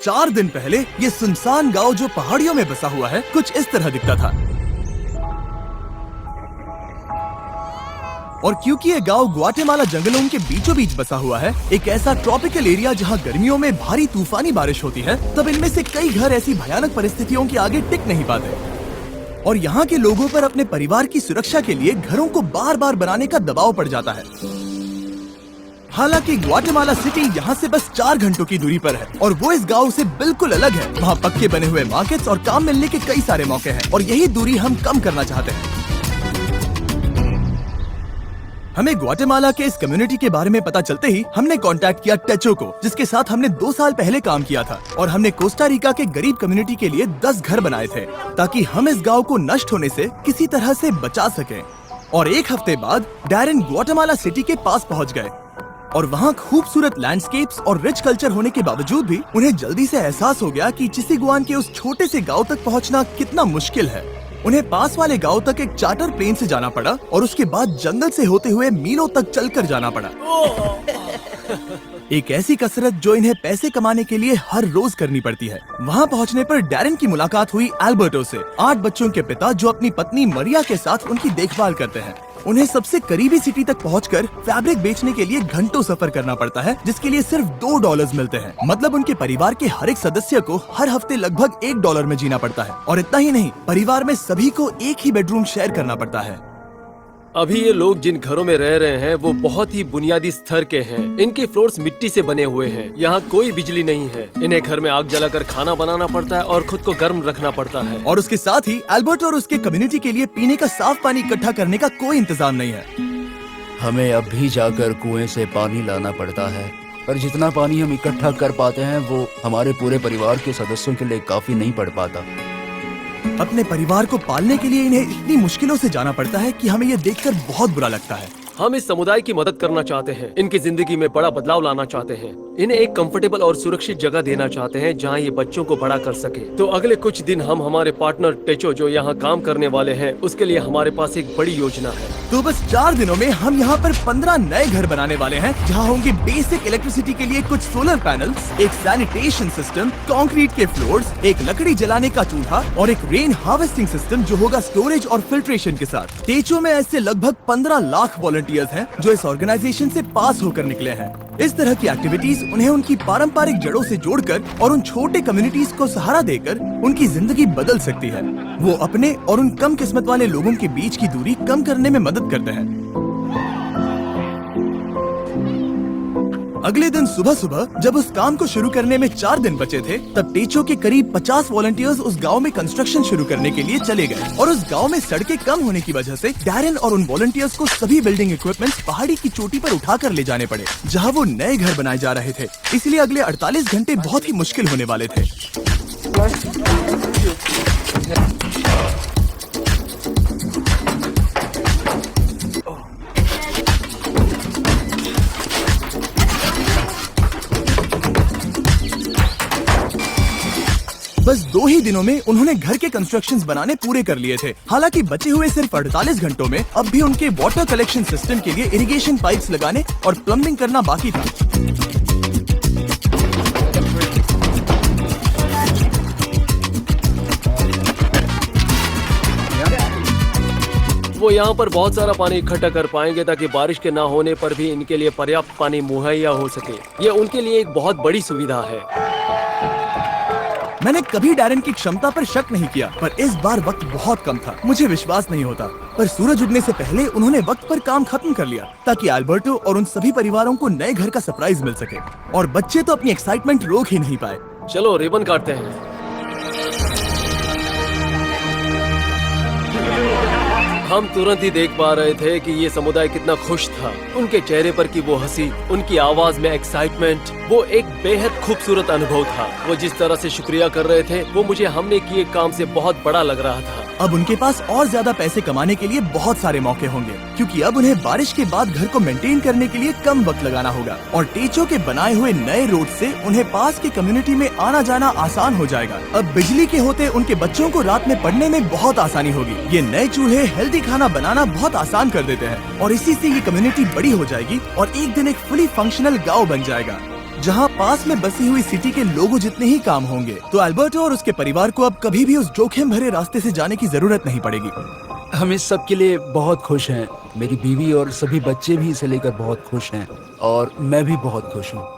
4 दिन पहले ये सुनसान गांव जो पहाड़ियों में बसा हुआ है कुछ इस तरह दिखता था। और क्योंकि ये गांव ग्वाटेमाला जंगलों के बीचों बीच बसा हुआ है, एक ऐसा ट्रॉपिकल एरिया जहां गर्मियों में भारी तूफानी बारिश होती है, तब इनमें से कई घर ऐसी भयानक परिस्थितियों के आगे टिक नहीं पाते और यहाँ के लोगों पर अपने परिवार की सुरक्षा के लिए घरों को बार बार बनाने का दबाव पड़ जाता है। हालांकि ग्वाटेमाला सिटी यहाँ से बस 4 घंटों की दूरी पर है और वो इस गांव से बिल्कुल अलग है। वहाँ पक्के बने हुए मार्केट्स और काम मिलने के कई सारे मौके हैं और यही दूरी हम कम करना चाहते हैं। हमें ग्वाटेमाला के इस कम्युनिटी के बारे में पता चलते ही हमने कांटेक्ट किया टेचो को, जिसके साथ हमने 2 साल पहले काम किया था और हमने कोस्टा रिका के गरीब कम्युनिटी के लिए 10 घर बनाए थे ताकि हम इस गांव को नष्ट होने से किसी तरह से बचा सकें। और 1 हफ्ते बाद डैरेन ग्वाटेमाला सिटी के पास पहुंच गए और वहाँ खूबसूरत लैंडस्केप्स और रिच कल्चर होने के बावजूद भी उन्हें जल्दी से एहसास हो गया कि चिसीगुआन के उस छोटे से गांव तक पहुँचना कितना मुश्किल है। उन्हें पास वाले गांव तक एक चार्टर प्लेन से जाना पड़ा और उसके बाद जंगल से होते हुए मीलों तक चलकर जाना पड़ा। एक ऐसी कसरत जो इन्हें पैसे कमाने के लिए हर रोज करनी पड़ती है। वहाँ पहुँचने पर डैरेन की मुलाकात हुई एल्बर्टो से, 8 बच्चों के पिता जो अपनी पत्नी मरिया के साथ उनकी देखभाल करते हैं। उन्हें सबसे करीबी सिटी तक पहुंचकर फैब्रिक बेचने के लिए घंटों सफर करना पड़ता है, जिसके लिए सिर्फ $2 मिलते हैं। मतलब उनके परिवार के हर एक सदस्य को हर हफ्ते लगभग $1 में जीना पड़ता है। और इतना ही नहीं, परिवार में सभी को एक ही बेडरूम शेयर करना पड़ता है। अभी ये लोग जिन घरों में रह रहे हैं वो बहुत ही बुनियादी स्तर के हैं। इनके फ्लोर्स मिट्टी से बने हुए हैं। यहाँ कोई बिजली नहीं है। इन्हें घर में आग जलाकर खाना बनाना पड़ता है और खुद को गर्म रखना पड़ता है। और उसके साथ ही एल्बर्ट और उसके कम्युनिटी के लिए पीने का साफ पानी इकट्ठा करने का कोई इंतजाम नहीं है। हमें अब भी जाकर कुएं से पानी लाना पड़ता है, पर जितना पानी हम इकट्ठा कर पाते हैं वो हमारे पूरे परिवार के सदस्यों के लिए काफी नहीं पड़ पाता। अपने परिवार को पालने के लिए इन्हें इतनी मुश्किलों से जाना पड़ता है कि हमें ये देखकर बहुत बुरा लगता है। हम इस समुदाय की मदद करना चाहते हैं, इनकी जिंदगी में बड़ा बदलाव लाना चाहते हैं, इन्हें एक कंफर्टेबल और सुरक्षित जगह देना चाहते हैं जहां ये बच्चों को बड़ा कर सके। तो अगले कुछ दिन हम हमारे पार्टनर टेचो जो यहाँ काम करने वाले हैं उसके लिए हमारे पास एक बड़ी योजना है। तो बस 4 दिनों में हम यहाँ पर 15 नए घर बनाने वाले हैं जहाँ होंगे बेसिक इलेक्ट्रिसिटी के लिए कुछ सोलर पैनल्स, एक सैनिटेशन सिस्टम, कंक्रीट के फ्लोर्स, एक लकड़ी जलाने का चूल्हा और एक रेन हार्वेस्टिंग सिस्टम जो होगा स्टोरेज और फिल्ट्रेशन के साथ। टेचो में ऐसे लगभग 15 लाख वॉलंटियर्स हैं जो इस ऑर्गेनाइजेशन से पास होकर निकले हैं। इस तरह की एक्टिविटीज उन्हें उनकी पारंपरिक जड़ों से जोड़कर और उन छोटे कम्युनिटीज को सहारा देकर उनकी जिंदगी बदल सकती है। वो अपने और उन कम किस्मत वाले लोगों के बीच की दूरी कम करने में मदद करते हैं। अगले दिन सुबह सुबह जब उस काम को शुरू करने में 4 दिन बचे थे, तब टेचो के करीब 50 वॉलंटियर्स उस गांव में कंस्ट्रक्शन शुरू करने के लिए चले गए और उस गांव में सड़कें कम होने की वजह से डैरेन और उन वॉलंटियर्स को सभी बिल्डिंग इक्विपमेंट्स पहाड़ी की चोटी पर उठाकर ले जाने पड़े जहां वो नए घर बनाए जा रहे थे। इसलिए अगले 48 घंटे बहुत ही मुश्किल होने वाले थे। बस 2 ही दिनों में उन्होंने घर के कंस्ट्रक्शंस बनाने पूरे कर लिए थे। हालांकि बचे हुए सिर्फ 48 घंटों में अब भी उनके वाटर कलेक्शन सिस्टम के लिए इरिगेशन पाइप्स लगाने और प्लम्बिंग करना बाकी था। वो यहाँ पर बहुत सारा पानी इकट्ठा कर पाएंगे ताकि बारिश के ना होने पर भी इनके लिए पर्याप्त पानी मुहैया हो सके। ये उनके लिए एक बहुत बड़ी सुविधा है। मैंने कभी डैरेन की क्षमता पर शक नहीं किया, पर इस बार वक्त बहुत कम था। मुझे विश्वास नहीं होता, पर सूरज उगने से पहले उन्होंने वक्त पर काम खत्म कर लिया ताकि एल्बर्टो और उन सभी परिवारों को नए घर का सरप्राइज मिल सके। और बच्चे तो अपनी एक्साइटमेंट रोक ही नहीं पाए। चलो रिबन काटते हैं। हम तुरंत ही देख पा रहे थे कि ये समुदाय कितना खुश था। उनके चेहरे पर की वो हंसी, उनकी आवाज में एक्साइटमेंट, वो एक बेहद खूबसूरत अनुभव था। वो जिस तरह से शुक्रिया कर रहे थे वो मुझे हमने किए काम से बहुत बड़ा लग रहा था। अब उनके पास और ज्यादा पैसे कमाने के लिए बहुत सारे मौके होंगे, क्योंकि अब उन्हें बारिश के बाद घर को मेंटेन करने के लिए कम वक्त लगाना होगा। और टेचो के बनाए हुए नए रोड से उन्हें पास की कम्युनिटी में आना जाना आसान हो जाएगा। अब बिजली के होते उनके बच्चों को रात में पढ़ने में बहुत आसानी होगी। ये नए चूल्हे हेल्दी खाना बनाना बहुत आसान कर देते हैं और इसी से ये कम्युनिटी बड़ी हो जाएगी और एक दिन एक फुली फंक्शनल गाँव बन जाएगा। जहाँ पास में बसी हुई सिटी के लोगों जितने ही काम होंगे, तो अल्बर्टो और उसके परिवार को अब कभी भी उस जोखिम भरे रास्ते से जाने की जरूरत नहीं पड़ेगी। हम इस सब के लिए बहुत खुश हैं। मेरी बीवी और सभी बच्चे भी इसे लेकर बहुत खुश हैं और मैं भी बहुत खुश हूँ।